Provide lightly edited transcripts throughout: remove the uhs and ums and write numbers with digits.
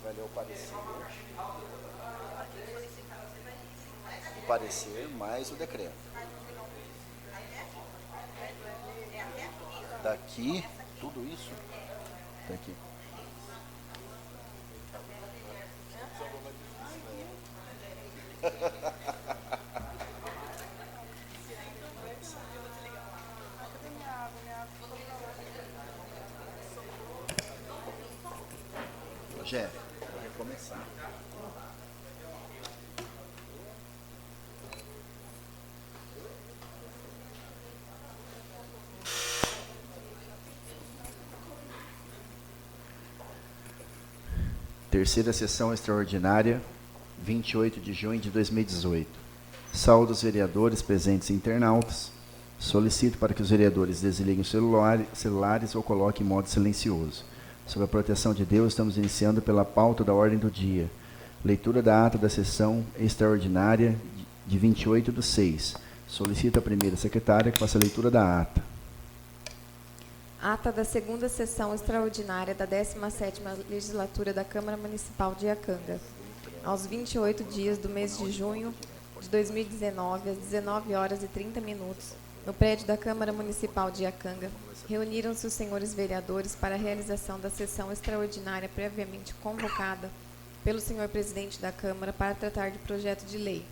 vai ler o parecer. O parecer mais o decreto. Daqui, tudo isso? Daqui. Rogério, vou recomeçar. Terceira sessão extraordinária, 28 de junho de 2018. Saúdo os vereadores presentes e internautas. Solicito para que os vereadores desliguem os celulares ou coloquem em modo silencioso. Sob a proteção de Deus, estamos iniciando pela pauta da ordem do dia. Leitura da ata da sessão extraordinária de 28/6. Solicito a primeira secretária que faça a leitura da ata. Ata da segunda sessão extraordinária da 17ª Legislatura da Câmara Municipal de Iacanga. Aos 28 dias do mês de junho de 2019, às 19h30, no prédio da Câmara Municipal de Iacanga, reuniram-se os senhores vereadores para a realização da sessão extraordinária previamente convocada pelo senhor presidente da Câmara para tratar de projeto de lei.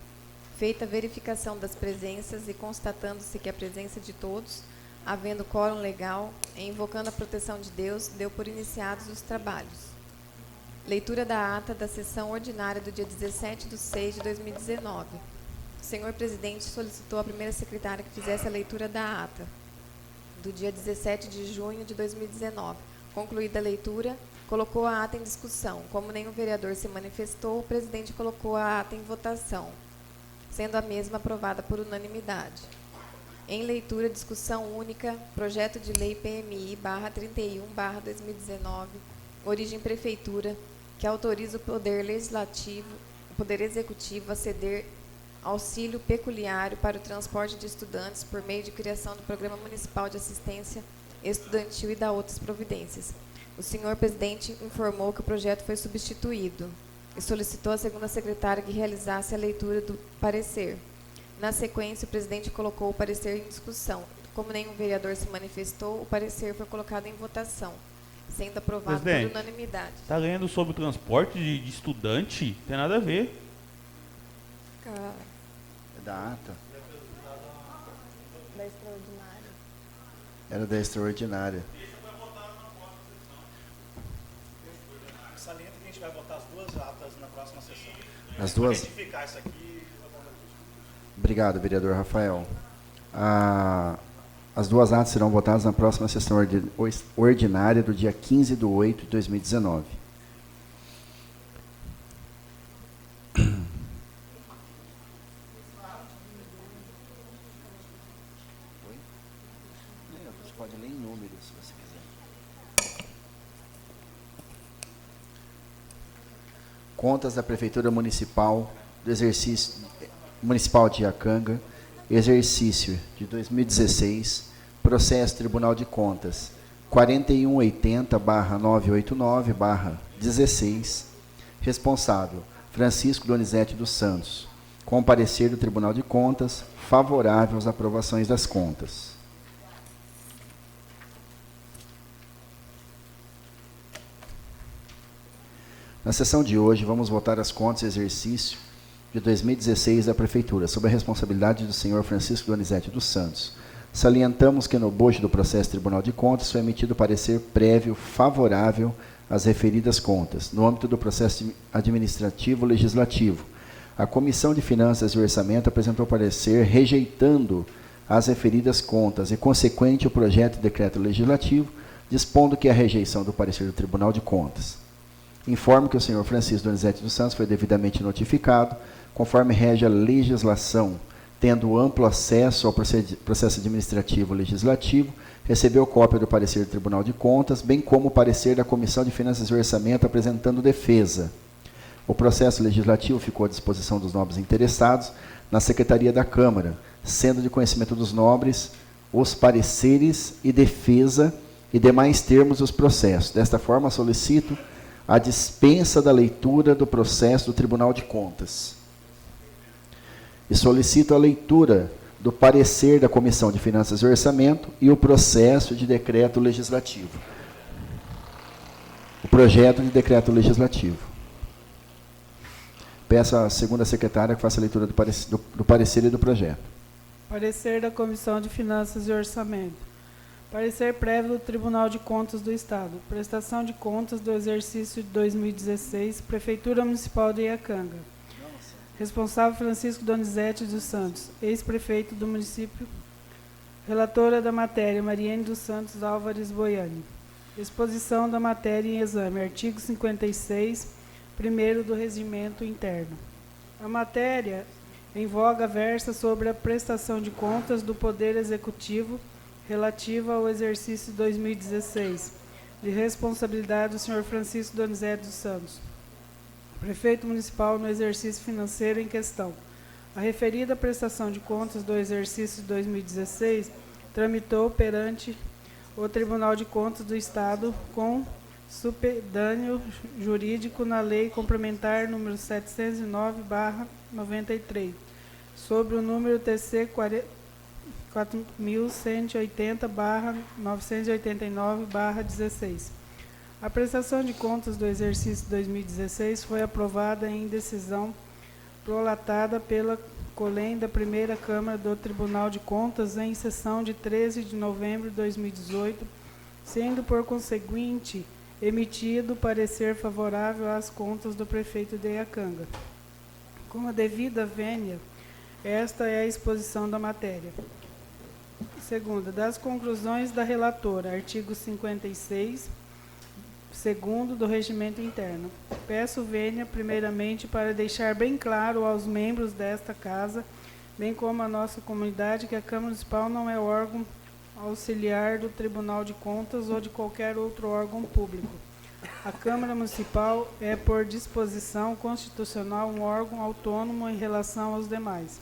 Feita a verificação das presenças e constatando-se que a presença de todos, havendo quórum legal e invocando a proteção de Deus, deu por iniciados os trabalhos. Leitura da ata da sessão ordinária do dia 17/6 de 2019. O senhor presidente solicitou à primeira secretária que fizesse a leitura da ata do dia 17 de junho de 2019. Concluída a leitura, colocou a ata em discussão. Como nenhum vereador se manifestou, o presidente colocou a ata em votação, sendo a mesma aprovada por unanimidade. Em leitura, discussão única, projeto de lei PMI/31/2019, origem prefeitura, que autoriza o Poder Legislativo, o Poder Executivo a ceder auxílio pecuniário para o transporte de estudantes por meio de criação do Programa Municipal de Assistência Estudantil e da outras providências. O senhor presidente informou que o projeto foi substituído e solicitou à segunda secretária que realizasse a leitura do parecer. Na sequência, o presidente colocou o parecer em discussão. Como nenhum vereador se manifestou, o parecer foi colocado em votação, sendo aprovado por unanimidade. Está lendo sobre o transporte de estudante? Tem nada a ver. É da ata? Da extraordinária. Era da extraordinária. Saliento que a gente vai votar as duas atas na próxima sessão. As duas? Para retificar isso aqui. Obrigado, vereador Rafael. As duas atas serão votadas na próxima sessão ordinária do dia 15/8 de 2019. Você pode ler em números, se você quiser. Contas da Prefeitura Municipal do Exercício Municipal de Iacanga, exercício de 2016, processo Tribunal de Contas 4180/989/16, responsável Francisco Donizete dos Santos, com parecer do Tribunal de Contas favorável às aprovações das contas. Na sessão de hoje, vamos votar as contas de exercício de 2016 da Prefeitura, sob a responsabilidade do senhor Francisco Donizete dos Santos. Salientamos que no bojo do processo Tribunal de Contas foi emitido parecer prévio favorável às referidas contas, no âmbito do processo administrativo legislativo. A Comissão de Finanças e Orçamento apresentou parecer rejeitando as referidas contas e consequente o projeto de decreto legislativo, dispondo que a rejeição do parecer do Tribunal de Contas. Informo que o senhor Francisco Donizete dos Santos foi devidamente notificado, conforme rege a legislação, tendo amplo acesso ao processo administrativo legislativo, recebeu cópia do parecer do Tribunal de Contas, bem como o parecer da Comissão de Finanças e Orçamento apresentando defesa. O processo legislativo ficou à disposição dos nobres interessados na Secretaria da Câmara, sendo de conhecimento dos nobres os pareceres e defesa e demais termos dos processos. Desta forma, solicito a dispensa da leitura do processo do Tribunal de Contas. E solicito a leitura do parecer da Comissão de Finanças e Orçamento e o processo de decreto legislativo. O projeto de decreto legislativo. Peço à segunda secretária que faça a leitura do parecer e do projeto. Parecer da Comissão de Finanças e Orçamento. Parecer prévio do Tribunal de Contas do Estado. Prestação de contas do exercício de 2016, Prefeitura Municipal de Iacanga. Responsável Francisco Donizete dos Santos, ex-prefeito do município. Relatora da matéria, Mariene dos Santos Álvares Boiani. Exposição da matéria em exame, artigo 56, primeiro do Regimento Interno. A matéria em voga versa sobre a prestação de contas do Poder Executivo relativa ao exercício 2016, de responsabilidade do senhor Francisco Donizete dos Santos, prefeito municipal, no exercício financeiro em questão. A referida prestação de contas do exercício de 2016 tramitou perante o Tribunal de Contas do Estado com supedâneo jurídico na Lei Complementar número 709/93, sobre o número TC 4180/989/16. A prestação de contas do exercício 2016 foi aprovada em decisão prolatada pela COLEM da Primeira Câmara do Tribunal de Contas em sessão de 13 de novembro de 2018, sendo, por conseguinte, emitido parecer favorável às contas do prefeito de Iacanga. Com a devida vênia, esta é a exposição da matéria. Segunda, das conclusões da relatora, artigo 56, segundo do Regimento Interno. Peço vênia, primeiramente, para deixar bem claro aos membros desta Casa, bem como à nossa comunidade, que a Câmara Municipal não é órgão auxiliar do Tribunal de Contas ou de qualquer outro órgão público. A Câmara Municipal é, por disposição constitucional, um órgão autônomo em relação aos demais.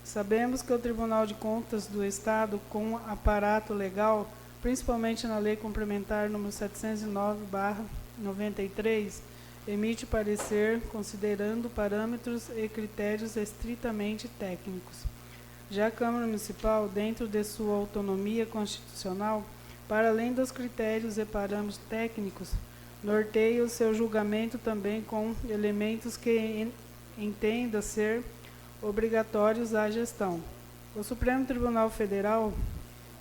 Sabemos que o Tribunal de Contas do Estado, com aparato legal, principalmente na Lei Complementar número 709/93, emite parecer considerando parâmetros e critérios estritamente técnicos. Já a Câmara Municipal, dentro de sua autonomia constitucional, para além dos critérios e parâmetros técnicos, norteia o seu julgamento também com elementos que entenda ser obrigatórios à gestão. O Supremo Tribunal Federal,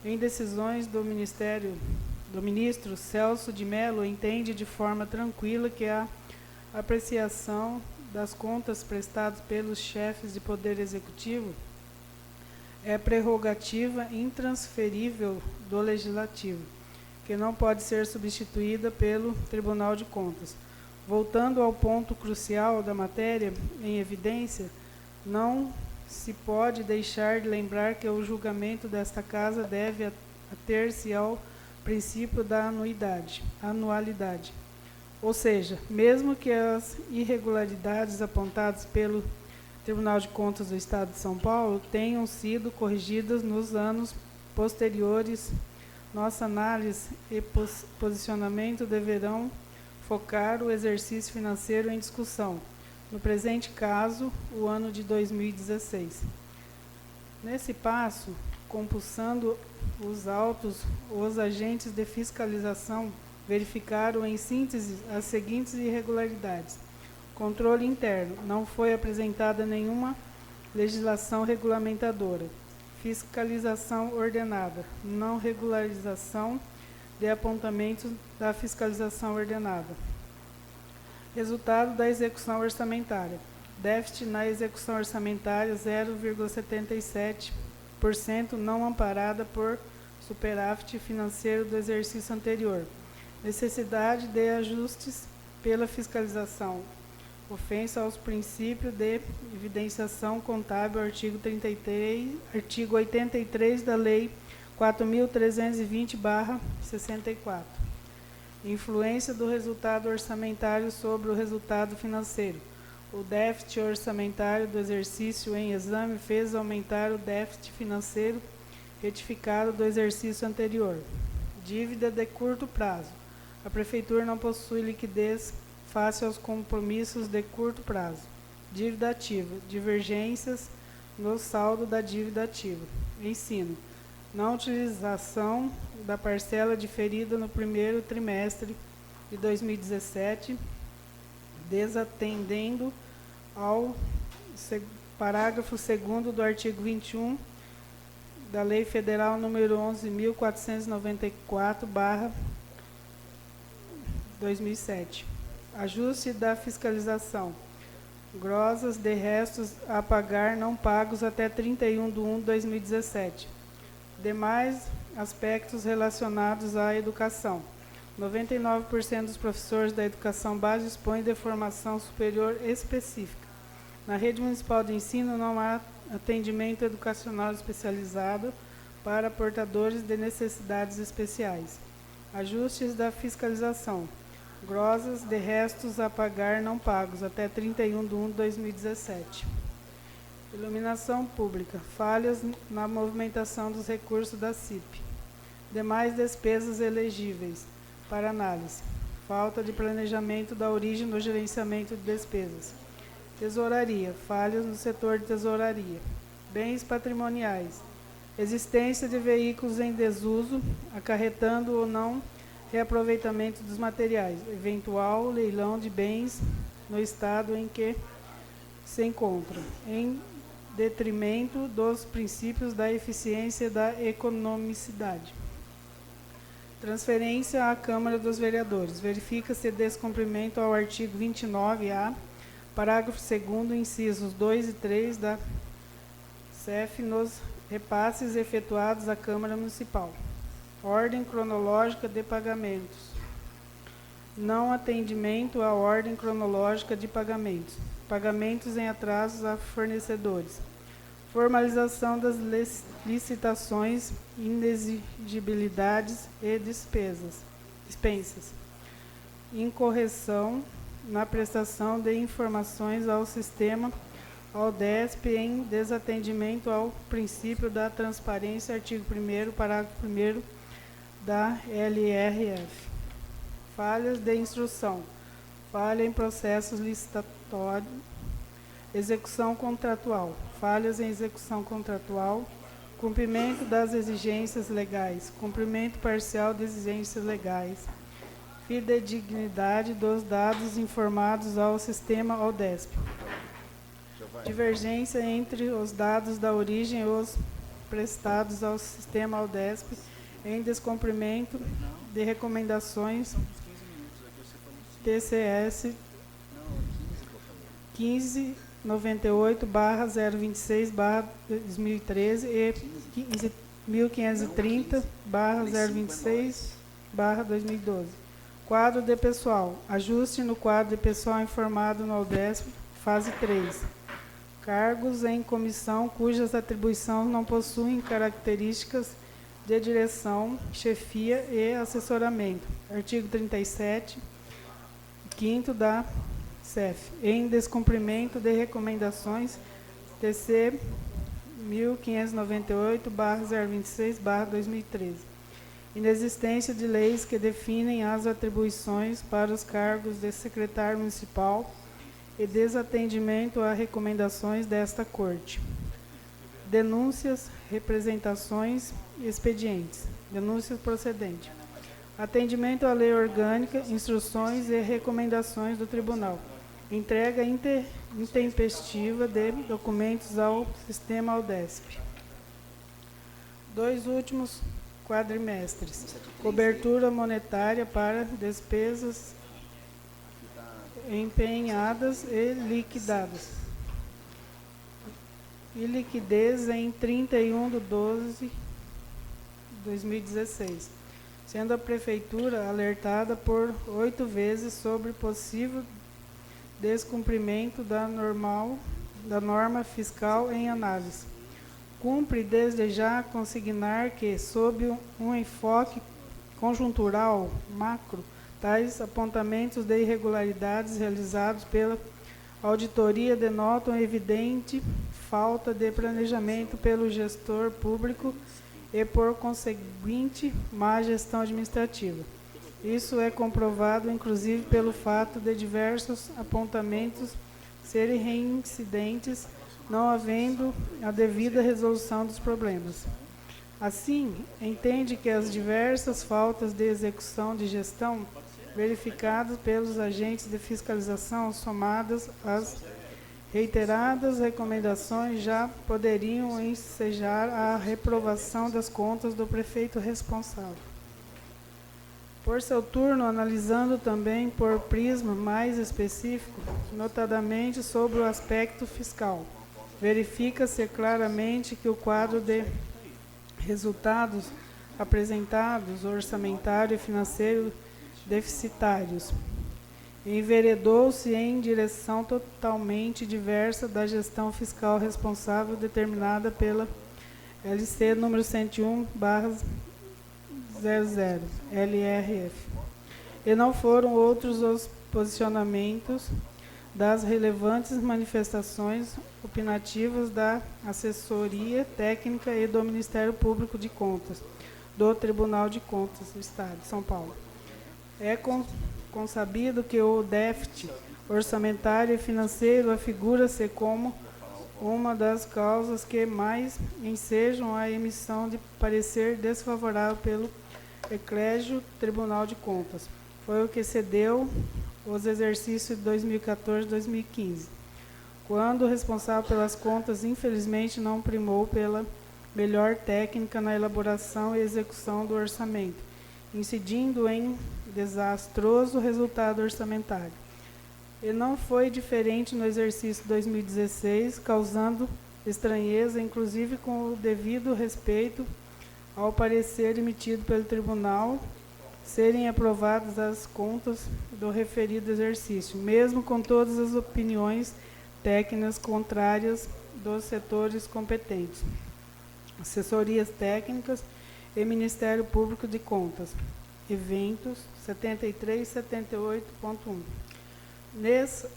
em decisões do ministro Celso de Mello, entende de forma tranquila que a apreciação das contas prestadas pelos chefes de poder executivo é prerrogativa intransferível do Legislativo, que não pode ser substituída pelo Tribunal de Contas. Voltando ao ponto crucial da matéria em evidência, não se pode deixar de lembrar que o julgamento desta Casa deve ater-se ao princípio da anualidade. Ou seja, mesmo que as irregularidades apontadas pelo Tribunal de Contas do Estado de São Paulo tenham sido corrigidas nos anos posteriores, nossa análise e posicionamento deverão focar o exercício financeiro em discussão, no presente caso, o ano de 2016. Nesse passo, compulsando os autos, os agentes de fiscalização verificaram, em síntese, as seguintes irregularidades. Controle interno. Não foi apresentada nenhuma legislação regulamentadora. Fiscalização ordenada. Não regularização de apontamentos da fiscalização ordenada. Resultado da execução orçamentária. Déficit na execução orçamentária 0,77%, não amparada por superávit financeiro do exercício anterior. Necessidade de ajustes pela fiscalização. Ofensa aos princípios de evidenciação contábil, artigo 83 da Lei 4.320/64. Influência do resultado orçamentário sobre o resultado financeiro. O déficit orçamentário do exercício em exame fez aumentar o déficit financeiro retificado do exercício anterior. Dívida de curto prazo. A Prefeitura não possui liquidez face aos compromissos de curto prazo. Dívida ativa. Divergências no saldo da dívida ativa. Ensino. Não utilização da parcela diferida no primeiro trimestre de 2017, desatendendo ao parágrafo 2º do artigo 21 da Lei Federal número 11.494/2007. Ajuste da fiscalização. Grosas de restos a pagar não pagos até 31/1/2017. Demais aspectos relacionados à educação. 99% dos professores da educação base dispõem de formação superior específica. Na rede municipal de ensino não há atendimento educacional especializado para portadores de necessidades especiais. Ajustes da fiscalização. Grosas de restos a pagar não pagos até 31/1/2017. Iluminação pública. Falhas na movimentação dos recursos da CIP. Demais despesas elegíveis para análise. Falta de planejamento da origem do gerenciamento de despesas. Tesouraria. Falhas no setor de tesouraria. Bens patrimoniais. Existência de veículos em desuso, acarretando ou não reaproveitamento dos materiais. Eventual leilão de bens no estado em que se encontram, em detrimento dos princípios da eficiência e da economicidade. Transferência à Câmara dos Vereadores. Verifica-se descumprimento ao artigo 29-A, parágrafo 2º, incisos 2 e 3 da CEF nos repasses efetuados à Câmara Municipal. Ordem cronológica de pagamentos. Não atendimento à ordem cronológica de pagamentos. Pagamentos em atrasos a fornecedores. Formalização das licitações, inexigibilidades e dispensas. Incorreção na prestação de informações ao sistema AUDESP em desatendimento ao princípio da transparência, artigo 1º, parágrafo 1º da LRF. Falhas de instrução. Falha em processos licitatórios. Execução contratual. Falhas em execução contratual. Cumprimento das exigências legais. Cumprimento parcial de exigências legais. Fidedignidade dos dados informados ao sistema AUDESP. Divergência entre os dados da origem e os prestados ao sistema AUDESP em descumprimento de recomendações TCS 1598/026/2013 e 1530/026/2012. Quadro de pessoal. Ajuste no quadro de pessoal informado no AUDESP, fase 3. Cargos em comissão cujas atribuições não possuem características de direção, chefia e assessoramento. Artigo 37, 5º da CEF. Em descumprimento de recomendações TC 1598/026/2013. Inexistência de leis que definem as atribuições para os cargos de secretário municipal e desatendimento a recomendações desta Corte. Denúncias, representações e expedientes. Denúncias procedentes. Atendimento à lei orgânica, instruções e recomendações do Tribunal. Entrega intempestiva de documentos ao sistema AUDESP. 2 últimos quadrimestres. Cobertura monetária para despesas empenhadas e liquidadas. E liquidez em 31/12/2016, sendo a Prefeitura alertada por 8 vezes sobre possível descumprimento da norma fiscal em análise. Cumpre desde já consignar que, sob um enfoque conjuntural macro, tais apontamentos de irregularidades realizados pela auditoria denotam evidente falta de planejamento pelo gestor público e, por conseguinte, má gestão administrativa. Isso é comprovado, inclusive, pelo fato de diversos apontamentos serem reincidentes, não havendo a devida resolução dos problemas. Assim, entende que as diversas faltas de execução de gestão verificadas pelos agentes de fiscalização, somadas às reiteradas recomendações, já poderiam ensejar a reprovação das contas do prefeito responsável. Por seu turno, analisando também por prisma mais específico, notadamente sobre o aspecto fiscal, verifica-se claramente que o quadro de resultados apresentados, orçamentário e financeiro deficitários, enveredou-se em direção totalmente diversa da gestão fiscal responsável determinada pela LC número 101/00 LRF. E não foram outros os posicionamentos das relevantes manifestações opinativas da assessoria técnica e do Ministério Público de Contas, do Tribunal de Contas do Estado de São Paulo. É consabido que o déficit orçamentário e financeiro afigura-se como uma das causas que mais ensejam a emissão de parecer desfavorável pelo Eclésio Tribunal de Contas. Foi o que cedeu os exercícios de 2014 e 2015, quando o responsável pelas contas, infelizmente, não primou pela melhor técnica na elaboração e execução do orçamento, incidindo em desastroso resultado orçamentário. E não foi diferente no exercício 2016, causando estranheza, inclusive com o devido respeito ao parecer emitido pelo tribunal, serem aprovadas as contas do referido exercício, mesmo com todas as opiniões técnicas contrárias dos setores competentes, assessorias técnicas e Ministério Público de Contas, eventos 73 e 78.1. Nesse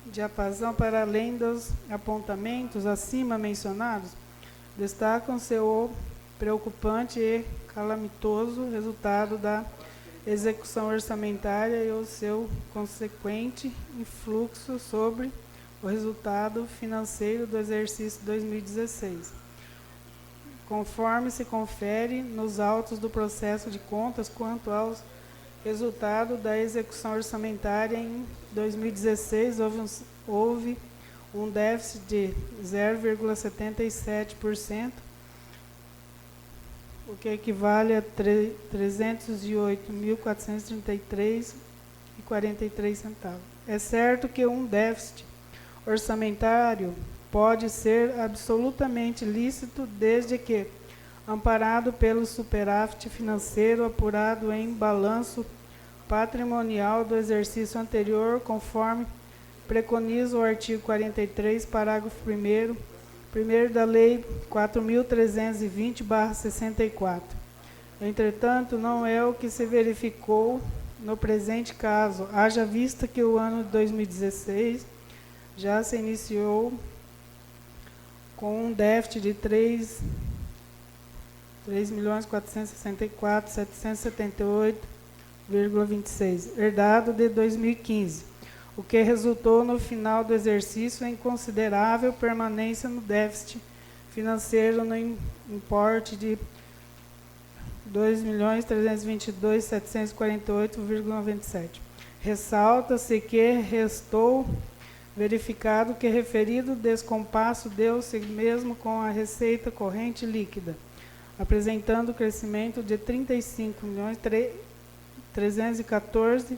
diapasão, para além dos apontamentos acima mencionados, destacam-se o preocupante e calamitoso resultado da execução orçamentária e o seu consequente influxo sobre o resultado financeiro do exercício 2016. Conforme se confere nos autos do processo de contas quanto aos resultados da execução orçamentária em 2016, houve um déficit de 0,77%, o que equivale a 308.433,43 centavos. É certo que um déficit orçamentário pode ser absolutamente lícito desde que, amparado pelo superávit financeiro apurado em balanço patrimonial do exercício anterior, conforme preconiza o artigo 43, parágrafo 1º da Lei 4.320/64. Entretanto, não é o que se verificou no presente caso, haja vista que o ano de 2016 já se iniciou com um déficit de 3.464.778,26, herdado de 2015, o que resultou no final do exercício em considerável permanência no déficit financeiro no importe de 2.322.748,97. Ressalta-se que restou verificado que referido descompasso deu-se mesmo com a receita corrente líquida, apresentando crescimento de 35.314,80,14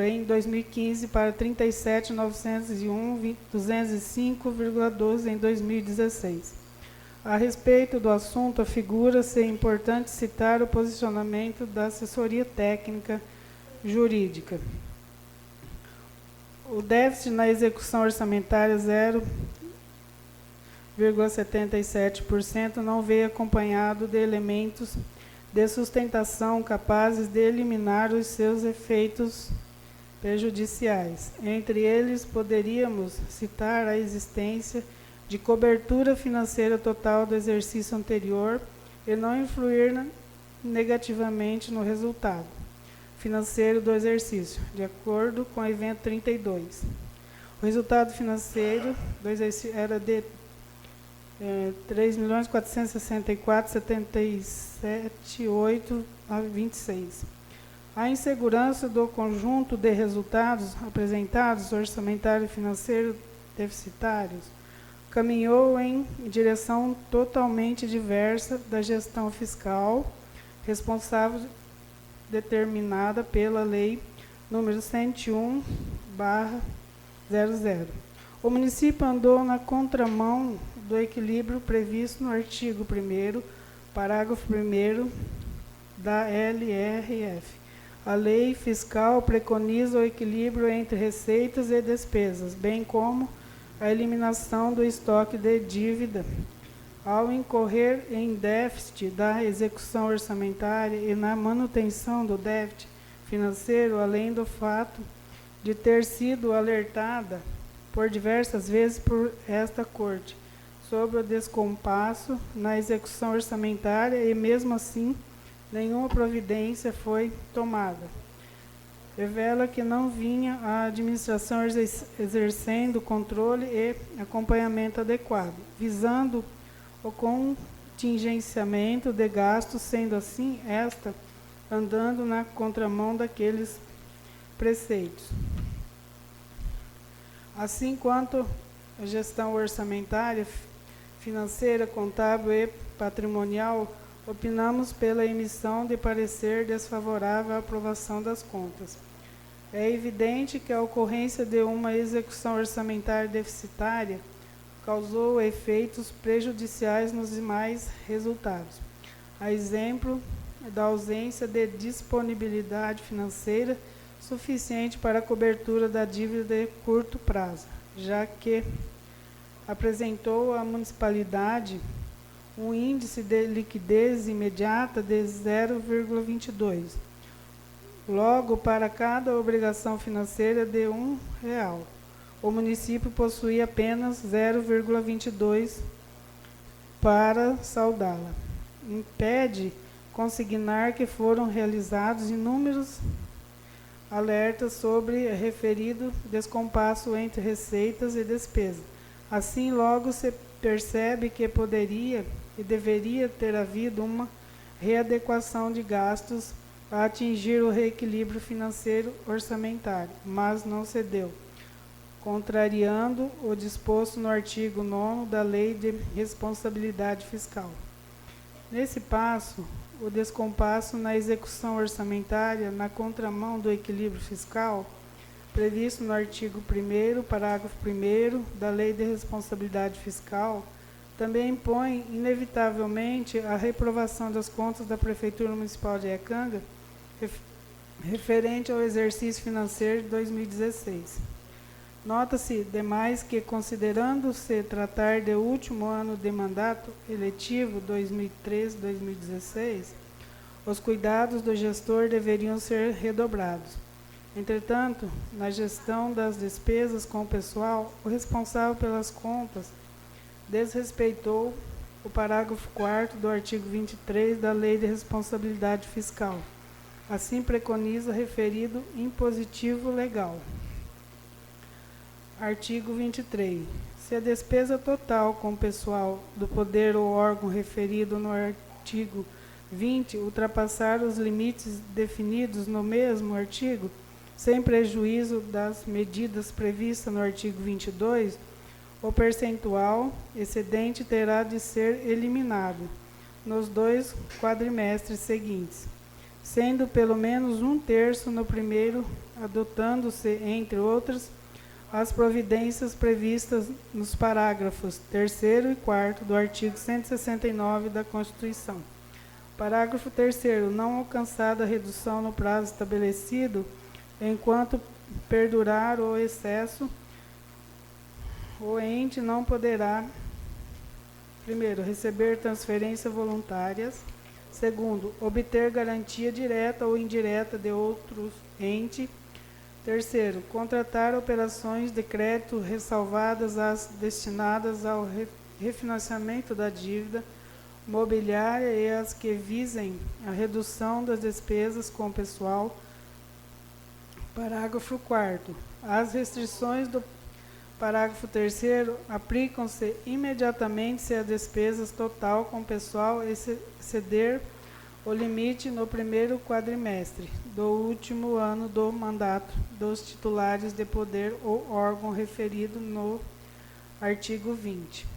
em 2015 para 37.901.205,12 em 2016. A respeito do assunto, afigura-se importante citar o posicionamento da assessoria técnica jurídica. O déficit na execução orçamentária 0,77% não veio acompanhado de elementos de sustentação capazes de eliminar os seus efeitos prejudiciais. Entre eles, poderíamos citar a existência de cobertura financeira total do exercício anterior e não influir negativamente no resultado financeiro do exercício, de acordo com o evento 32. O resultado financeiro do exercício era de 3.464.77.826. A insegurança do conjunto de resultados apresentados, orçamentário e financeiro deficitários, caminhou em direção totalmente diversa da gestão fiscal responsável determinada pela Lei número 101/00. O município andou na contramão do equilíbrio previsto no artigo 1º, parágrafo 1º da LRF. A lei fiscal preconiza o equilíbrio entre receitas e despesas, bem como a eliminação do estoque de dívida. Ao incorrer em déficit da execução orçamentária e na manutenção do déficit financeiro, além do fato de ter sido alertada por diversas vezes por esta Corte sobre o descompasso na execução orçamentária e, mesmo assim, nenhuma providência foi tomada. Revela que não vinha a administração exercendo controle e acompanhamento adequado, visando o contingenciamento de gastos, sendo assim esta andando na contramão daqueles preceitos. Assim quanto a gestão orçamentária, financeira, contábil e patrimonial, opinamos pela emissão de parecer desfavorável à aprovação das contas. É evidente que a ocorrência de uma execução orçamentária deficitária causou efeitos prejudiciais nos demais resultados. A exemplo da ausência de disponibilidade financeira suficiente para a cobertura da dívida de curto prazo, já que apresentou à municipalidade um índice de liquidez imediata de 0,22. Logo, para cada obrigação financeira de R$1, o município possuía apenas 0,22 para saldá-la. Impede consignar que foram realizados inúmeros alertas sobre referido descompasso entre receitas e despesas. Assim, logo se percebe que poderia e deveria ter havido uma readequação de gastos a atingir o reequilíbrio financeiro orçamentário, mas não se deu, contrariando o disposto no artigo 9º da Lei de Responsabilidade Fiscal. Nesse passo, o descompasso na execução orçamentária na contramão do equilíbrio fiscal, previsto no artigo 1º, parágrafo 1º da Lei de Responsabilidade Fiscal, também impõe, inevitavelmente, a reprovação das contas da Prefeitura Municipal de Iacanga, referente ao exercício financeiro de 2016. Nota-se, demais, que, considerando-se tratar de último ano de mandato eletivo 2013-2016, os cuidados do gestor deveriam ser redobrados. Entretanto, na gestão das despesas com o pessoal, o responsável pelas contas desrespeitou o parágrafo 4º do artigo 23 da Lei de Responsabilidade Fiscal. Assim preconiza referido impositivo legal. Artigo 23. Se a despesa total com o pessoal do poder ou órgão referido no artigo 20 ultrapassar os limites definidos no mesmo artigo, sem prejuízo das medidas previstas no artigo 22, o percentual excedente terá de ser eliminado nos 2 quadrimestres seguintes, sendo pelo menos 1/3 no primeiro, adotando-se, entre outras, as providências previstas nos parágrafos 3º e 4º do artigo 169 da Constituição. Parágrafo 3º. Não alcançada a redução no prazo estabelecido, enquanto perdurar o excesso, o ente não poderá, primeiro, receber transferências voluntárias, segundo, obter garantia direta ou indireta de outros ente, terceiro, contratar operações de crédito ressalvadas as destinadas ao refinanciamento da dívida mobiliária e as que visem a redução das despesas com pessoal. Parágrafo 4º. As restrições do parágrafo 3º aplicam-se imediatamente se a despesa total com pessoal exceder o limite no primeiro quadrimestre do último ano do mandato dos titulares de poder ou órgão referido no artigo 20.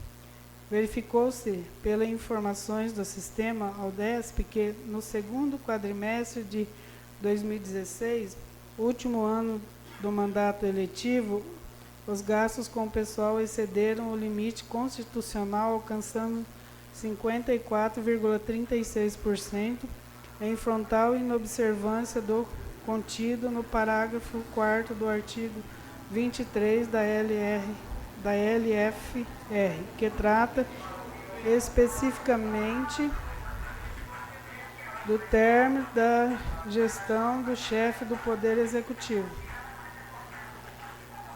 Verificou-se, pelas informações do sistema Aldesp, que no segundo quadrimestre de 2016, último ano do mandato eletivo, os gastos com o pessoal excederam o limite constitucional, alcançando 54,36%, em frontal inobservância do contido no parágrafo 4º do artigo 23 da LFR, que trata especificamente do término da gestão do chefe do Poder Executivo.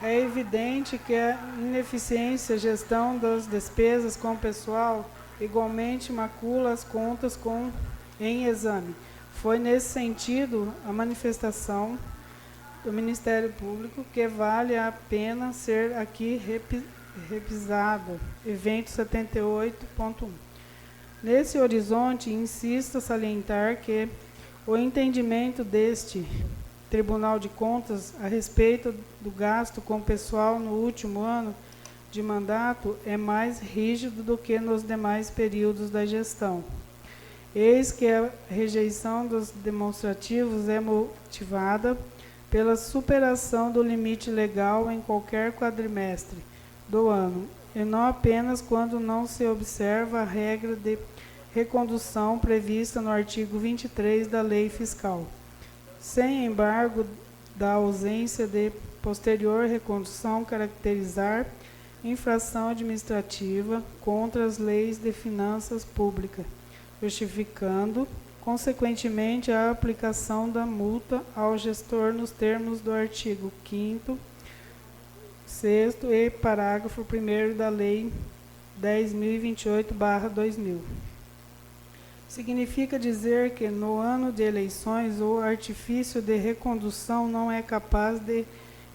É evidente que a ineficiência gestão das despesas com o pessoal igualmente macula as contas em exame. Foi nesse sentido a manifestação do Ministério Público que vale a pena ser aqui revisada. Evento 78.1. Nesse horizonte, insisto salientar que o entendimento deste Tribunal de Contas a respeito do gasto com o pessoal no último ano de mandato é mais rígido do que nos demais períodos da gestão. Eis que a rejeição dos demonstrativos é motivada pela superação do limite legal em qualquer quadrimestre do ano, e não apenas quando não se observa a regra de recondução prevista no artigo 23 da Lei Fiscal. Sem embargo, da ausência de posterior recondução caracterizar infração administrativa contra as leis de finanças públicas, justificando, consequentemente, a aplicação da multa ao gestor nos termos do artigo 5º, 6º e parágrafo 1º da Lei 10.028/2000. Significa dizer que, no ano de eleições, o artifício de recondução não é capaz de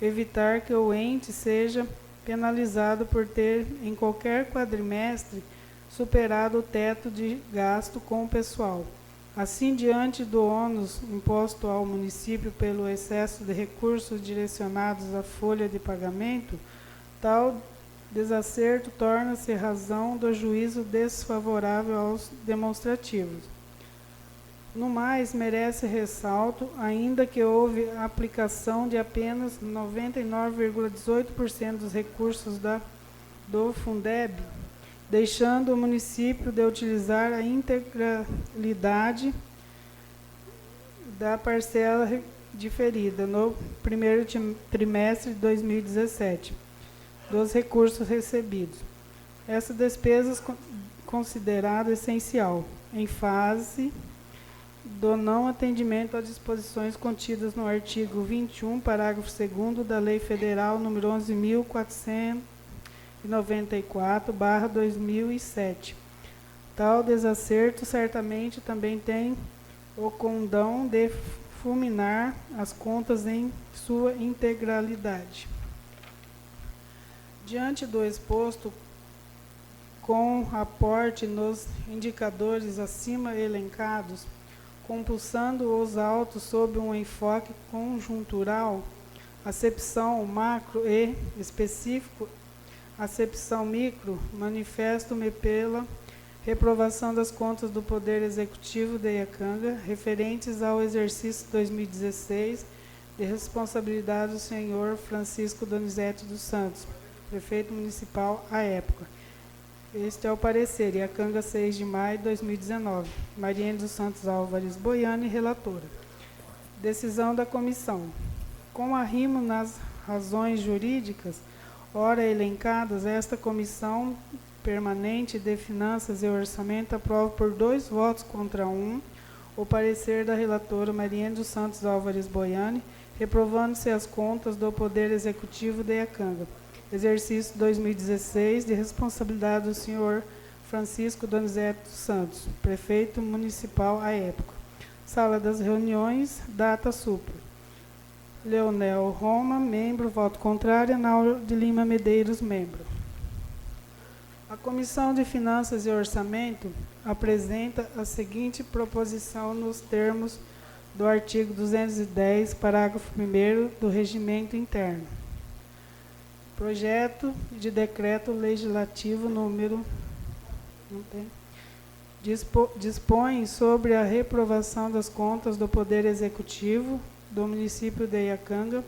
evitar que o ente seja penalizado por ter, em qualquer quadrimestre, superado o teto de gasto com o pessoal. Assim, diante do ônus imposto ao município pelo excesso de recursos direcionados à folha de pagamento, tal desacerto torna-se razão do juízo desfavorável aos demonstrativos. No mais, merece ressalto, ainda que houve aplicação de apenas 99,18% dos recursos do Fundeb, deixando o município de utilizar a integralidade da parcela diferida no primeiro trimestre de 2017 dos recursos recebidos. Essa despesa considerada essencial, em fase do não atendimento às disposições contidas no artigo 21, parágrafo 2º da Lei Federal nº 11.494/2007. Tal desacerto certamente também tem o condão de fulminar as contas em sua integralidade. Diante do exposto, com aporte nos indicadores acima elencados, compulsando os autos sob um enfoque conjuntural, acepção macro e específico, acepção micro, manifesto-me pela reprovação das contas do Poder Executivo de Iacanga, referentes ao exercício 2016, de responsabilidade do senhor Francisco Donizete dos Santos, prefeito municipal à época. Este é o parecer, Iacanga, 6 de maio de 2019. Mariene dos Santos Álvares Boiani, relatora. Decisão da comissão. Com arrimo nas razões jurídicas, ora elencadas, esta comissão permanente de Finanças e Orçamento aprova por 2 votos contra 1 o parecer da relatora Mariene dos Santos Álvares Boiani, reprovando-se as contas do Poder Executivo de Iacanga. Exercício 2016, de responsabilidade do senhor Francisco Donizete dos Santos, prefeito municipal à época. Sala das reuniões, data supra. Leonel Roma, membro, voto contrário. Anauro de Lima Medeiros, membro. A Comissão de Finanças e Orçamento apresenta a seguinte proposição nos termos do artigo 210, parágrafo 1º do Regimento Interno. Projeto de Decreto Legislativo número... Não tem. Dispõe sobre a reprovação das contas do Poder Executivo do município de Iacanga,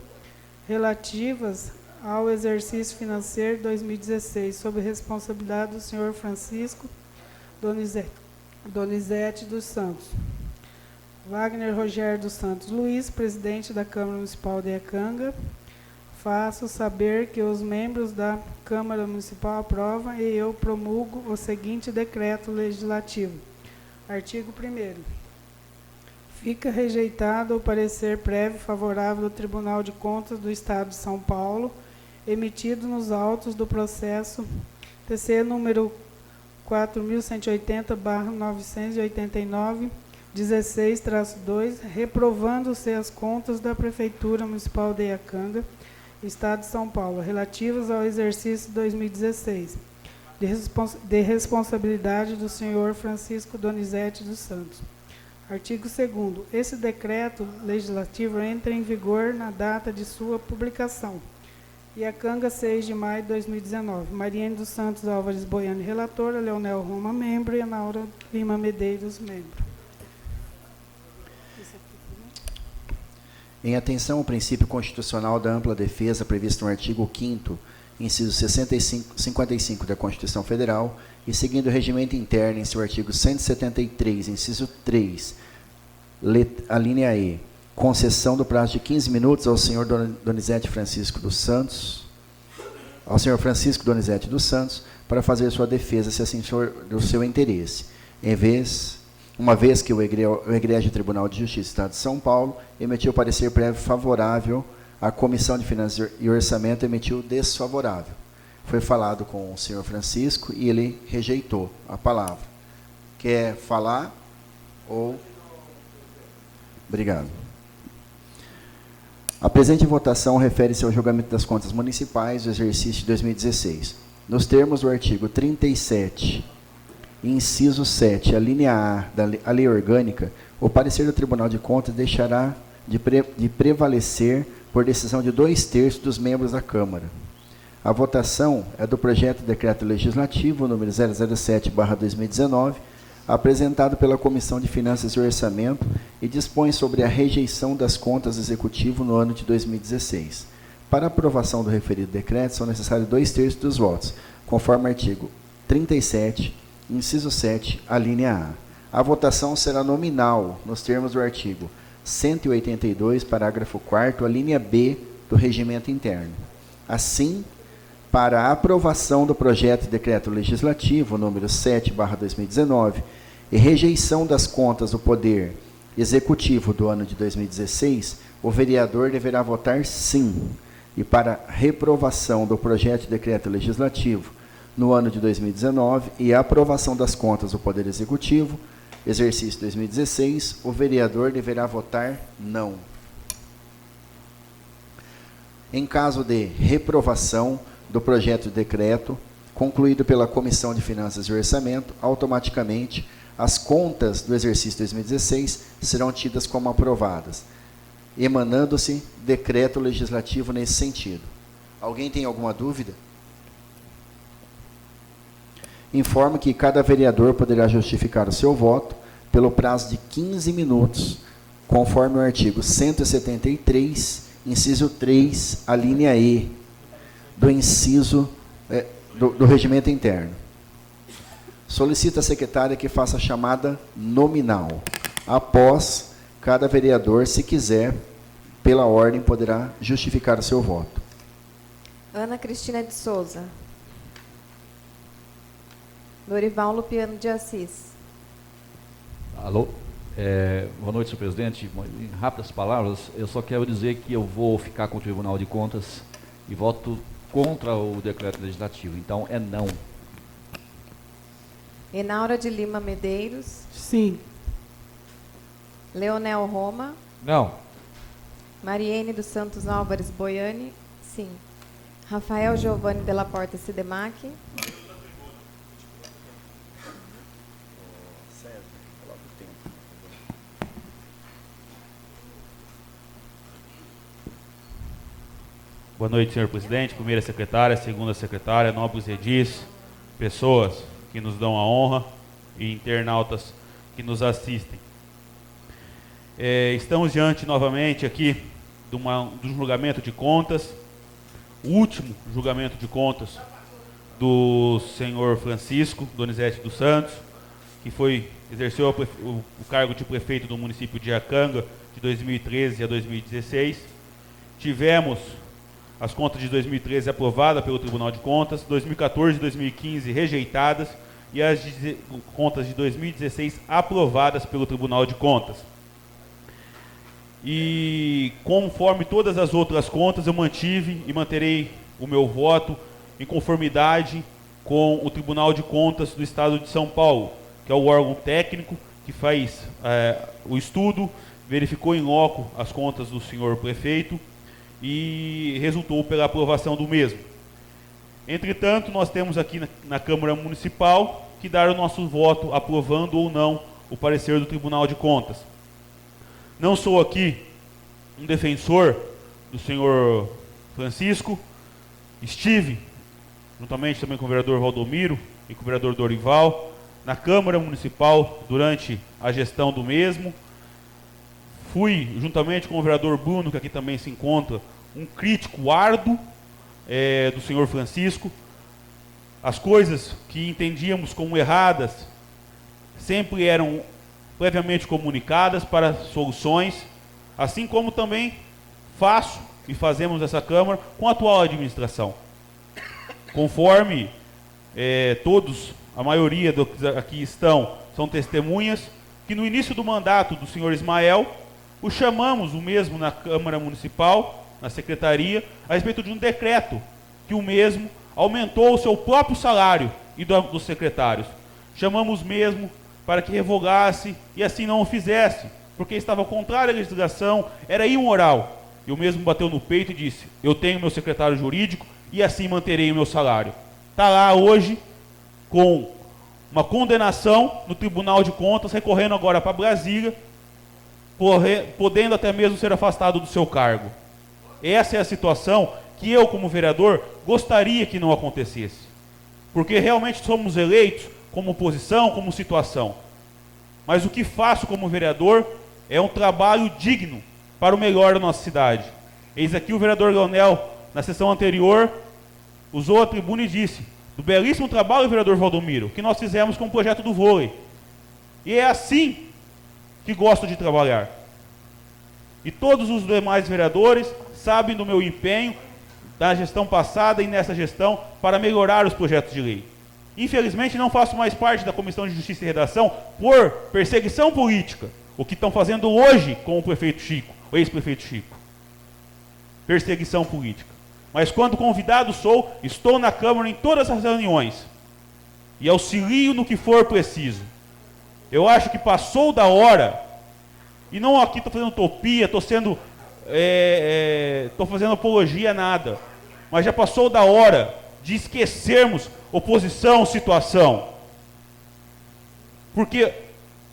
relativas ao exercício financeiro 2016, sob responsabilidade do senhor Francisco Donizete dos Santos. Wagner Rogério dos Santos Luiz, presidente da Câmara Municipal de Iacanga. Faço saber que os membros da Câmara Municipal aprovam e eu promulgo o seguinte decreto legislativo. Artigo 1º. Fica rejeitado o parecer prévio favorável do Tribunal de Contas do Estado de São Paulo, emitido nos autos do processo TC número 4180/989, 16-2, reprovando-se as contas da Prefeitura Municipal de Iacanga, Estado de São Paulo, relativas ao exercício 2016, de responsabilidade do senhor Francisco Donizete dos Santos. Artigo 2º. Esse decreto legislativo entra em vigor na data de sua publicação. Iacanga, 6 de maio de 2019. Mariane dos Santos Álvares Boiani, relatora. Leonel Roma, membro. E Anaura Lima Medeiros, membro. Em atenção ao princípio constitucional da ampla defesa previsto no artigo 5º, inciso 55 da Constituição Federal, e seguindo o regimento interno em seu artigo 173, inciso 3, a linha E, concessão do prazo de 15 minutos ao senhor Donizete Francisco dos Santos, para fazer sua defesa, se assim for do seu interesse, uma vez que o Egrégio Tribunal de Justiça do Estado de São Paulo emitiu parecer prévio favorável, a Comissão de Finanças e Orçamento emitiu desfavorável. Foi falado com o senhor Francisco e ele rejeitou a palavra. Quer falar? Ou... Obrigado. A presente votação refere-se ao julgamento das contas municipais do exercício de 2016. Nos termos do artigo 37, inciso 7, a linha A da Lei Orgânica, o parecer do Tribunal de Contas deixará de prevalecer por decisão de 2/3 dos membros da Câmara. A votação é do projeto de decreto legislativo número 007/2019, apresentado pela Comissão de Finanças e Orçamento e dispõe sobre a rejeição das contas do Executivo no ano de 2016. Para aprovação do referido decreto, são necessários 2/3 dos votos, conforme artigo 37, inciso 7, a linha A. A votação será nominal, nos termos do artigo 182, parágrafo 4º, a linha B do Regimento Interno. Assim, para a aprovação do projeto de decreto legislativo número 7/2019 e rejeição das contas do Poder Executivo do ano de 2016, o vereador deverá votar sim. E para reprovação do projeto de decreto legislativo no ano de 2019 e a aprovação das contas do Poder Executivo, exercício 2016, o vereador deverá votar não. Em caso de reprovação do projeto de decreto, concluído pela Comissão de Finanças e Orçamento, automaticamente as contas do exercício 2016 serão tidas como aprovadas, emanando-se decreto legislativo nesse sentido. Alguém tem alguma dúvida? Informo que cada vereador poderá justificar o seu voto pelo prazo de 15 minutos, conforme o artigo 173, inciso 3, a linha E, do inciso do regimento interno. Solicito à secretária que faça a chamada nominal. Após, cada vereador, se quiser, pela ordem, poderá justificar o seu voto. Ana Cristina de Souza. Dorival Lupiano de Assis. Alô? Boa noite, senhor presidente. Em rápidas palavras, eu só quero dizer que eu vou ficar com o Tribunal de Contas e voto contra o decreto legislativo. Então, é não. Enaura de Lima Medeiros, Sim. Leonel Roma, Não. Mariene dos Santos Álvares Boiani, sim. Rafael Giovanni Della Porta Sidemac, Boa noite, senhor presidente, primeira secretária, segunda secretária, nobres edis, pessoas que nos dão a honra e internautas que nos assistem. Estamos diante novamente aqui de um julgamento de contas, o último julgamento de contas do senhor Francisco Donizete dos Santos, que exerceu o cargo de prefeito do município de Iacanga de 2013 a 2016. Tivemos as contas de 2013 aprovadas pelo Tribunal de Contas, 2014 e 2015 rejeitadas e as contas de 2016 aprovadas pelo Tribunal de Contas. E conforme todas as outras contas, eu mantive e manterei o meu voto em conformidade com o Tribunal de Contas do Estado de São Paulo, que é o órgão técnico que faz o estudo, verificou em loco as contas do senhor prefeito e resultou pela aprovação do mesmo. Entretanto, nós temos aqui na Câmara Municipal que dar o nosso voto aprovando ou não o parecer do Tribunal de Contas. Não sou aqui um defensor do senhor Francisco, estive, juntamente também com o vereador Valdomiro e com o vereador Dorival, na Câmara Municipal durante a gestão do mesmo. Fui, juntamente com o vereador Bruno, que aqui também se encontra, um crítico árduo do senhor Francisco. As coisas que entendíamos como erradas sempre eram previamente comunicadas para soluções, assim como também faço e fazemos essa Câmara com a atual administração. Conforme todos, a maioria do que aqui estão, são testemunhas, que no início do mandato do senhor Ismael, o chamamos o mesmo na Câmara Municipal, na Secretaria, a respeito de um decreto, que o mesmo aumentou o seu próprio salário e dos secretários. Chamamos mesmo para que revogasse e assim não o fizesse, porque estava contrário à legislação, era imoral. E o mesmo bateu no peito e disse: eu tenho meu secretário jurídico e assim manterei o meu salário. Está lá hoje com uma condenação no Tribunal de Contas, recorrendo agora para Brasília, podendo até mesmo ser afastado do seu cargo. Essa é a situação que eu, como vereador, gostaria que não acontecesse. Porque realmente somos eleitos como oposição, como situação. Mas o que faço como vereador é um trabalho digno para o melhor da nossa cidade. Eis aqui o vereador Leonel, na sessão anterior, usou a tribuna e disse do belíssimo trabalho, vereador Valdomiro, que nós fizemos com o projeto do vôlei. E é assim que gosto de trabalhar. E todos os demais vereadores sabem do meu empenho da gestão passada e nessa gestão para melhorar os projetos de lei. Infelizmente não faço mais parte da Comissão de Justiça e Redação por perseguição política, o que estão fazendo hoje com o prefeito Chico, o ex-prefeito Chico. Perseguição política. Mas quando convidado sou, estou na Câmara em todas as reuniões e auxilio no que for preciso. Eu acho que passou da hora, e não aqui estou fazendo utopia, estou fazendo apologia a nada, mas já passou da hora de esquecermos oposição, situação. Por que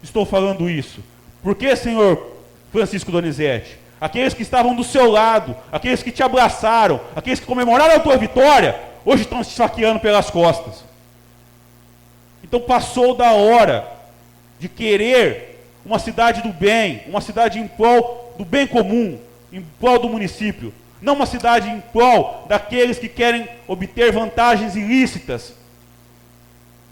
estou falando isso? Porque, senhor Francisco Donizete, aqueles que estavam do seu lado, aqueles que te abraçaram, aqueles que comemoraram a tua vitória, hoje estão te saqueando pelas costas. Então passou da hora de querer uma cidade do bem, uma cidade em prol do bem comum, em prol do município, não uma cidade em prol daqueles que querem obter vantagens ilícitas.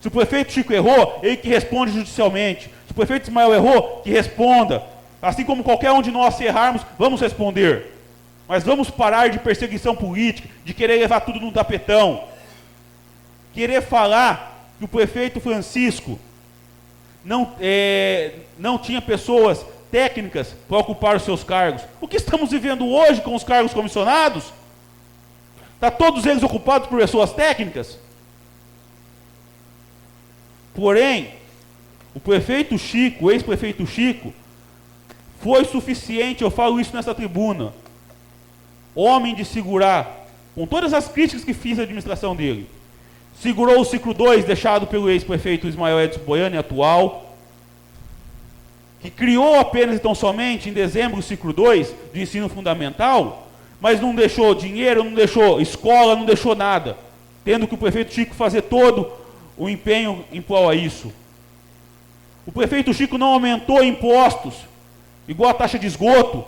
Se o prefeito Chico errou, ele que responde judicialmente. Se o prefeito Ismael errou, que responda. Assim como qualquer um de nós, se errarmos, vamos responder. Mas vamos parar de perseguição política, de querer levar tudo num tapetão. Querer falar que o prefeito Francisco não tinha pessoas técnicas para ocupar os seus cargos. O que estamos vivendo hoje com os cargos comissionados? Está todos eles ocupados por pessoas técnicas? Porém, o prefeito Chico, o ex-prefeito Chico, foi suficiente, eu falo isso nessa tribuna, homem de segurar, com todas as críticas que fiz à administração dele, segurou o ciclo 2 deixado pelo ex-prefeito Ismael Edson Boiani, atual, que criou apenas e tão somente em dezembro o ciclo 2 de ensino fundamental, mas não deixou dinheiro, não deixou escola, não deixou nada, tendo que o prefeito Chico fazer todo o empenho em prol a isso. O prefeito Chico não aumentou impostos, igual a taxa de esgoto,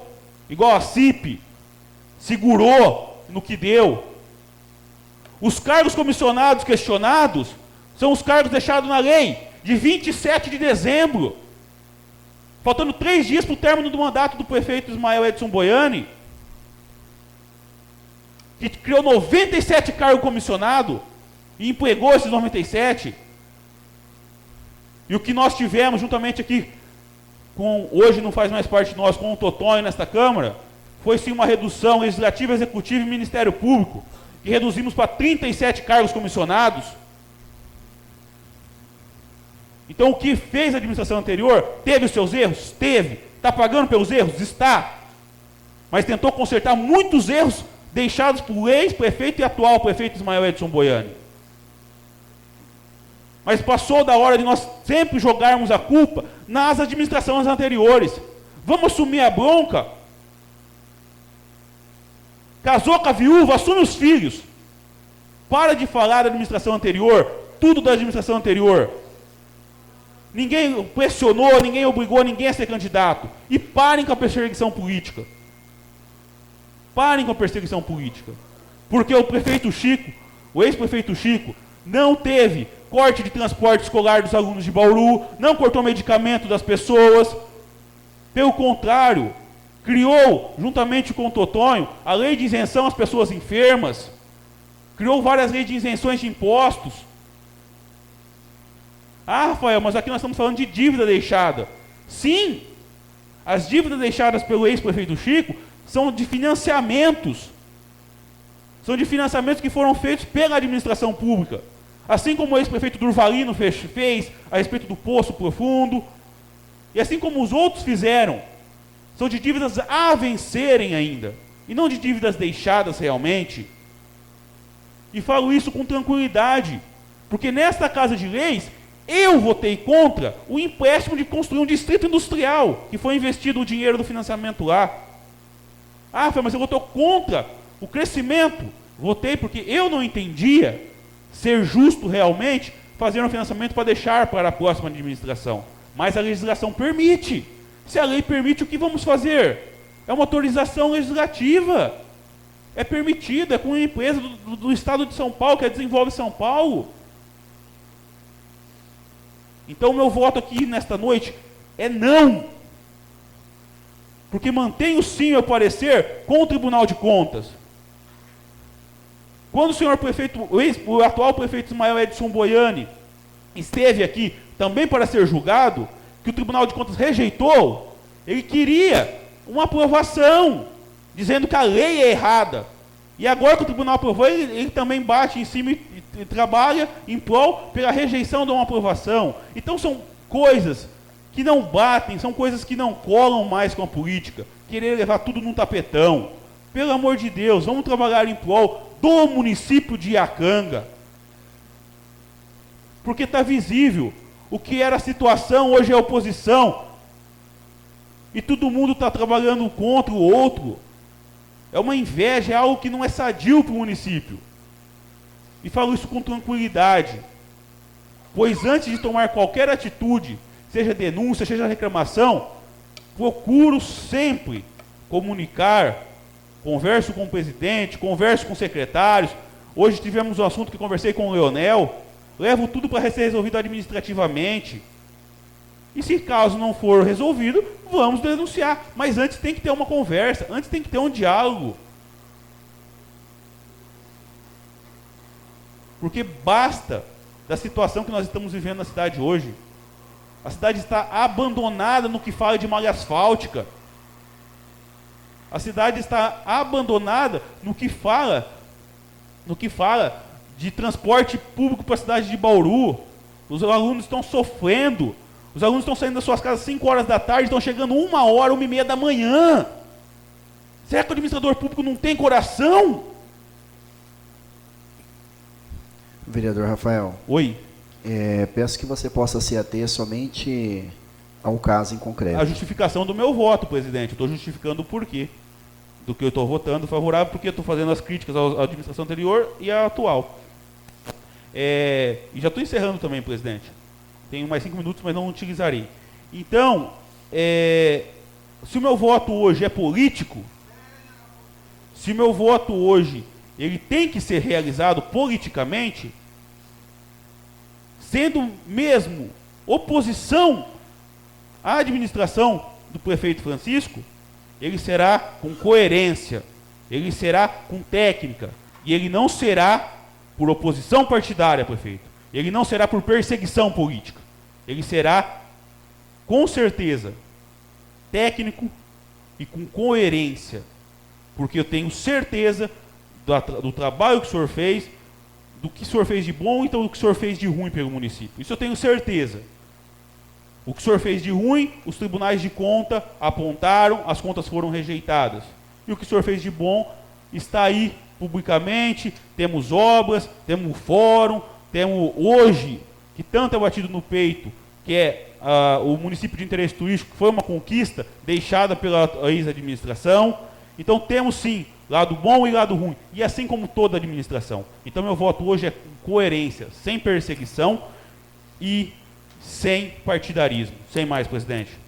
igual a CIP, segurou no que deu. Os cargos comissionados questionados são os cargos deixados na lei de 27 de dezembro, faltando 3 dias para o término do mandato do prefeito Ismael Edson Boiani, que criou 97 cargos comissionados e empregou esses 97. E o que nós tivemos juntamente aqui, hoje não faz mais parte de nós, com o Totonho nesta Câmara, foi sim uma redução legislativa, executiva e Ministério Público, que reduzimos para 37 cargos comissionados. Então o que fez a administração anterior, teve os seus erros? Teve. Está pagando pelos erros? Está. Mas tentou consertar muitos erros deixados por ex-prefeito e atual prefeito Ismael Edson Boiani. Mas passou da hora de nós sempre jogarmos a culpa nas administrações anteriores. Vamos assumir a bronca. Casou com a viúva, assume os filhos. Para de falar da administração anterior, tudo da administração anterior. Ninguém pressionou, ninguém obrigou ninguém a ser candidato. E parem com a perseguição política. Parem com a perseguição política. Porque o prefeito Chico, o ex-prefeito Chico, não teve corte de transporte escolar dos alunos de Bauru, não cortou medicamento das pessoas. Pelo contrário, criou, juntamente com o Totonho, a lei de isenção às pessoas enfermas. Criou várias leis de isenções de impostos. Ah, Rafael, mas aqui nós estamos falando de dívida deixada. Sim, as dívidas deixadas pelo ex-prefeito Chico são de financiamentos. São de financiamentos que foram feitos pela administração pública. Assim como o ex-prefeito Durvalino fez a respeito do Poço Profundo, e assim como os outros fizeram, são de dívidas a vencerem ainda, e não de dívidas deixadas realmente. E falo isso com tranquilidade, porque nesta Casa de Leis, eu votei contra o empréstimo de construir um distrito industrial, que foi investido o dinheiro do financiamento lá. Ah, mas eu votei contra o crescimento. Votei porque eu não entendia ser justo realmente fazer um financiamento para deixar para a próxima administração. Mas a legislação permite. Se a lei permite, o que vamos fazer? É uma autorização legislativa. É permitido, é com uma empresa do Estado de São Paulo, que desenvolve São Paulo. Então o meu voto aqui nesta noite é não. Porque mantenho sim o parecer com o Tribunal de Contas. Quando o senhor prefeito, o atual prefeito Ismael Edson Boiani esteve aqui também para ser julgado, que o Tribunal de Contas rejeitou, ele queria uma aprovação, dizendo que a lei é errada. E agora que o tribunal aprovou, ele também bate em cima e trabalha em prol pela rejeição de uma aprovação. Então são coisas que não batem, são coisas que não colam mais com a política. Querer levar tudo num tapetão. Pelo amor de Deus, vamos trabalhar em prol do município de Iacanga. Porque está visível. O que era a situação, hoje é oposição. E todo mundo está trabalhando contra o outro. É uma inveja, é algo que não é sadio para o município. E falo isso com tranquilidade. Pois antes de tomar qualquer atitude, seja denúncia, seja reclamação, procuro sempre comunicar, converso com o presidente, converso com os secretários. Hoje tivemos um assunto que conversei com o Leonel, levo tudo para ser resolvido administrativamente. E se caso não for resolvido, vamos denunciar. Mas antes tem que ter uma conversa, antes tem que ter um diálogo. Porque basta da situação que nós estamos vivendo na cidade hoje. A cidade está abandonada no que fala de malha asfáltica. A cidade está abandonada no que fala de transporte público para a cidade de Bauru. Os alunos estão sofrendo. Os alunos estão saindo das suas casas às 5 horas da tarde, estão chegando 1h, 1h30 da manhã. Será que o administrador público não tem coração? Vereador Rafael, Oi. peço que você possa se ater somente ao caso em concreto. A justificação do meu voto, presidente. Eu estou justificando o porquê do que eu estou votando favorável, porque eu estou fazendo as críticas à administração anterior e à atual. E já estou encerrando também, presidente. Tenho mais 5 minutos, mas não utilizarei. Então, se o meu voto hoje é político, se o meu voto hoje ele tem que ser realizado politicamente, sendo mesmo oposição à administração do prefeito Francisco, ele será com coerência, ele será com técnica, e ele não será por oposição partidária, prefeito. Ele não será por perseguição política. Ele será, com certeza, técnico e com coerência, porque eu tenho certeza do trabalho que o senhor fez, do que o senhor fez de bom, então do que o senhor fez de ruim pelo município. Isso eu tenho certeza. O que o senhor fez de ruim, os tribunais de conta apontaram, as contas foram rejeitadas. E o que o senhor fez de bom está aí publicamente, temos obras, temos fórum, temos hoje, que tanto é batido no peito, que é o município de interesse turístico, que foi uma conquista deixada pela ex-administração. Então temos sim, lado bom e lado ruim, e assim como toda administração. Então meu voto hoje é com coerência, sem perseguição e sem partidarismo. Sem mais, presidente.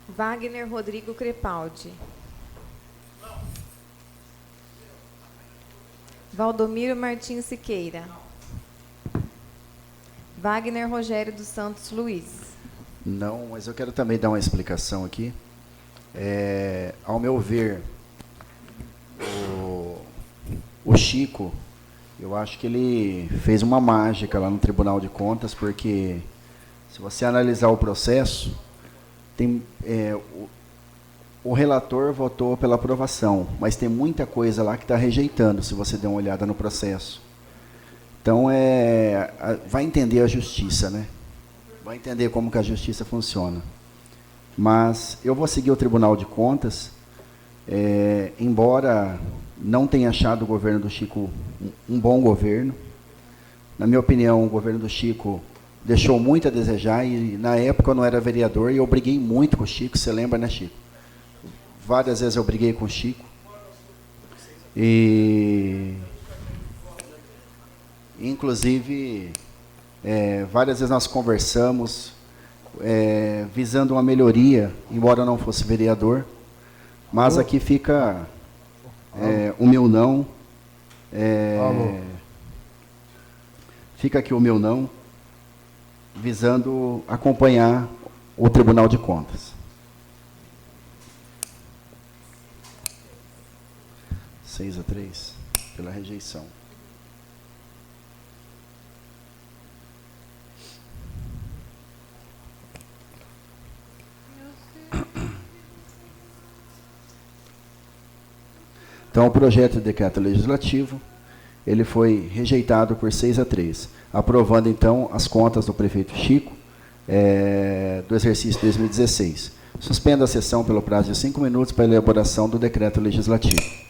Wagner Rodrigo Crepaldi. Valdomiro Martins Siqueira. Wagner Rogério dos Santos Luiz. Não, mas eu quero também dar uma explicação aqui. Ao meu ver, o Chico, eu acho que ele fez uma mágica lá no Tribunal de Contas, porque se você analisar o processo, o relator votou pela aprovação, mas tem muita coisa lá que está rejeitando, se você der uma olhada no processo. Então, vai entender a justiça, né? Vai entender como que a justiça funciona. Mas eu vou seguir o Tribunal de Contas, embora não tenha achado o governo do Chico um bom governo. Na minha opinião, o governo do Chico deixou muito a desejar, e na época eu não era vereador e eu briguei muito com o Chico, você lembra, né, Chico? Várias vezes eu briguei com o Chico. E inclusive, várias vezes nós conversamos, visando uma melhoria, embora eu não fosse vereador, mas aqui fica o meu não, fica aqui o meu não, visando acompanhar o Tribunal de Contas. 6-3, pela rejeição. Então, o projeto de decreto legislativo, ele foi rejeitado por 6-3, aprovando, então, as contas do prefeito Chico, do exercício 2016. Suspendo a sessão pelo prazo de 5 minutos para a elaboração do decreto legislativo.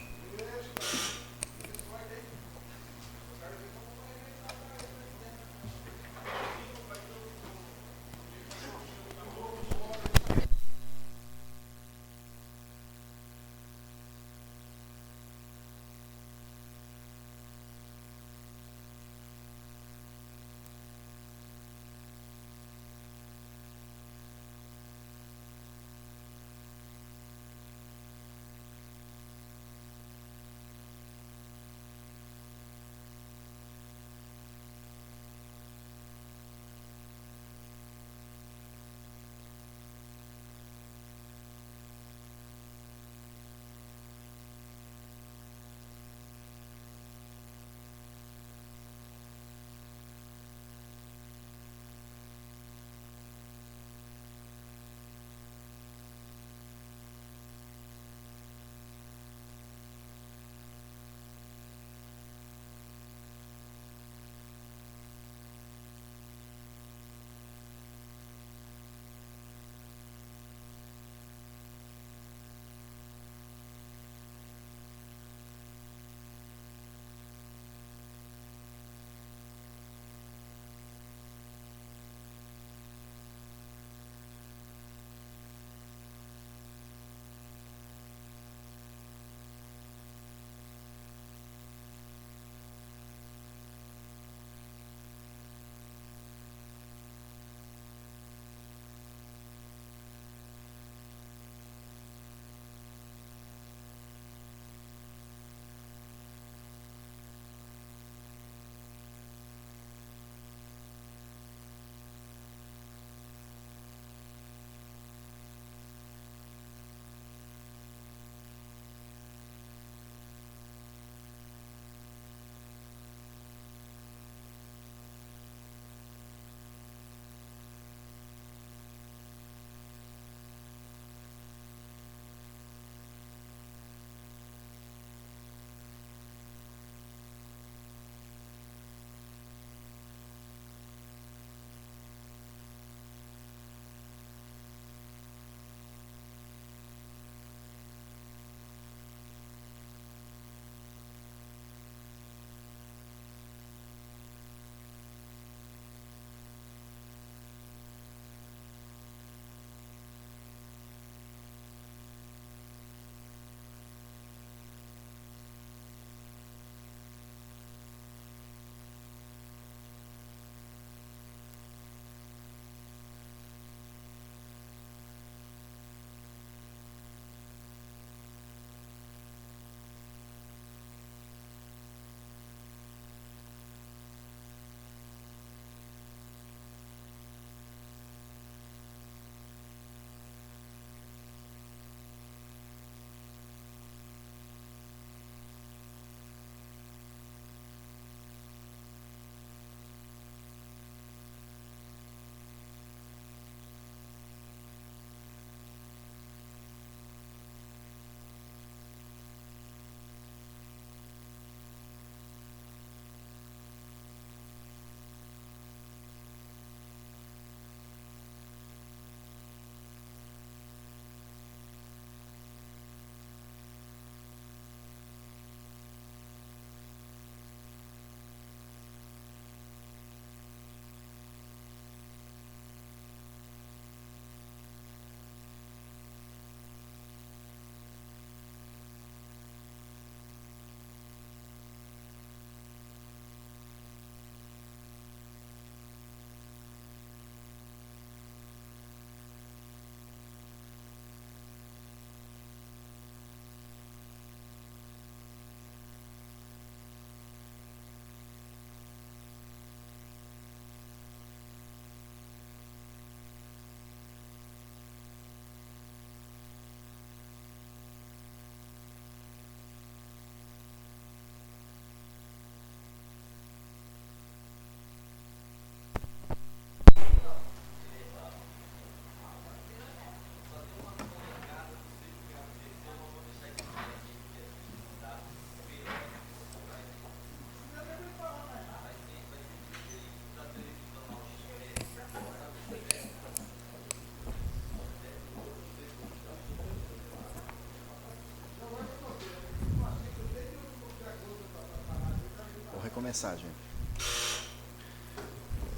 começar, gente.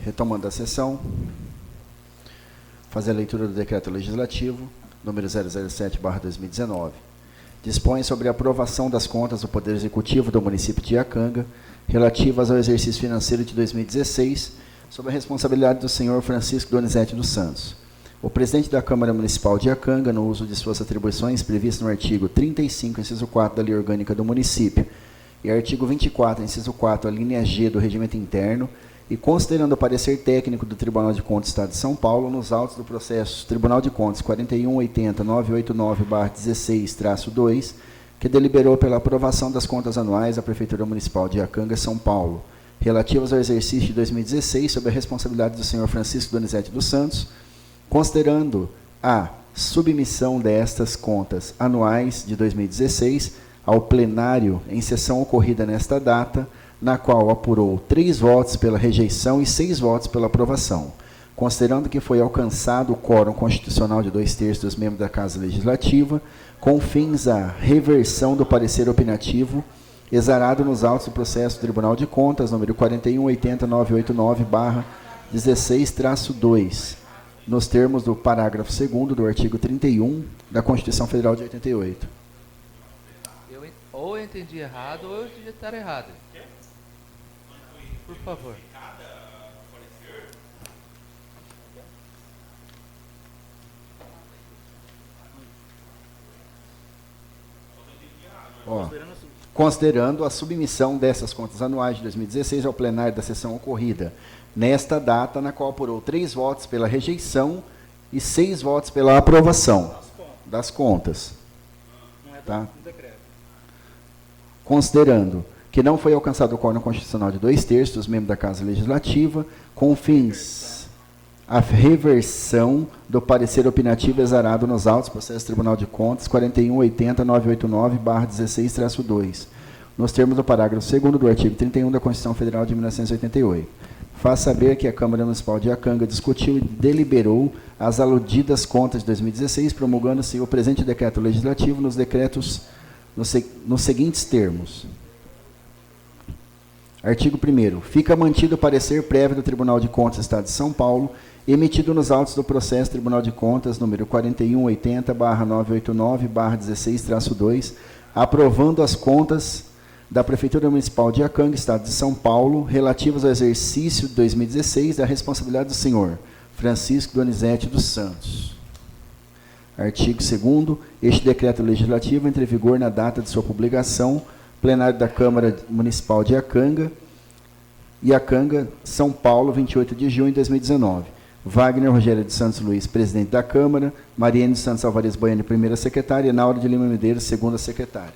Retomando a sessão, fazer a leitura do decreto legislativo, número 007/2019. Dispõe sobre a aprovação das contas do Poder Executivo do município de Iacanga, relativas ao exercício financeiro de 2016, sob a responsabilidade do senhor Francisco Donizete dos Santos. O presidente da Câmara Municipal de Iacanga, no uso de suas atribuições previstas no artigo 35, inciso 4 da Lei Orgânica do Município, e artigo 24, inciso 4, a linha G do Regimento Interno, e considerando o parecer técnico do Tribunal de Contas do Estado de São Paulo, nos autos do processo Tribunal de Contas 4180989-16-2, que deliberou pela aprovação das contas anuais da Prefeitura Municipal de Iacanga, São Paulo, relativas ao exercício de 2016, sob a responsabilidade do senhor Francisco Donizete dos Santos, considerando a submissão destas contas anuais de 2016 ao plenário em sessão ocorrida nesta data, na qual apurou 3 votos pela rejeição e 6 votos pela aprovação, considerando que foi alcançado o quórum constitucional de 2/3 dos membros da Casa Legislativa, com fins à reversão do parecer opinativo, exarado nos autos do processo do Tribunal de Contas, número 4180989-16-2, nos termos do parágrafo 2º do artigo 31 da Constituição Federal de 88. Ou eu entendi errado, ou eu devia estar errado. Por favor. Considerando a submissão dessas contas anuais de 2016 ao plenário da sessão ocorrida nesta data, na qual apurou 3 votos pela rejeição e 6 votos pela aprovação das contas. Tá? Considerando que não foi alcançado o quórum constitucional de 2/3 dos membros da Casa Legislativa, com fins à reversão do parecer opinativo exarado nos autos do processo Tribunal de Contas 4180989-16-2, nos termos do parágrafo 2º do artigo 31 da Constituição Federal de 1988. Faz saber que a Câmara Municipal de Iacanga discutiu e deliberou as aludidas contas de 2016, promulgando-se o presente decreto legislativo nos seguintes termos. Artigo 1º. Fica mantido o parecer prévio do Tribunal de Contas do Estado de São Paulo, emitido nos autos do processo Tribunal de Contas, número 4180/989/16-2, aprovando as contas da Prefeitura Municipal de Iacanga, Estado de São Paulo, relativas ao exercício de 2016 da responsabilidade do senhor Francisco Donizete dos Santos. Artigo 2º. Este decreto legislativo entra em vigor na data de sua publicação, plenário da Câmara Municipal de Iacanga, São Paulo, 28 de junho de 2019. Wagner Rogério de Santos Luiz, presidente da Câmara, Mariane de Santos Alvarez Boiani, primeira secretária, e Naura de Lima Medeiros, segunda secretária.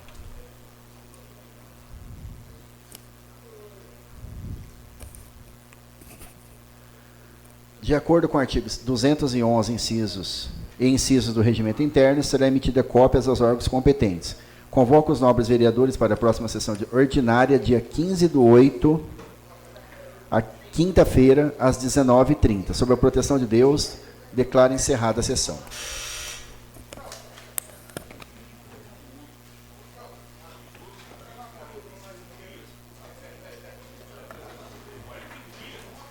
De acordo com o artigo 211, incisos do Regimento Interno, será emitida cópias aos órgãos competentes. Convoco os nobres vereadores para a próxima sessão ordinária, dia 15/8, a quinta-feira, às 19h30. Sob a proteção de Deus, declaro encerrada a sessão.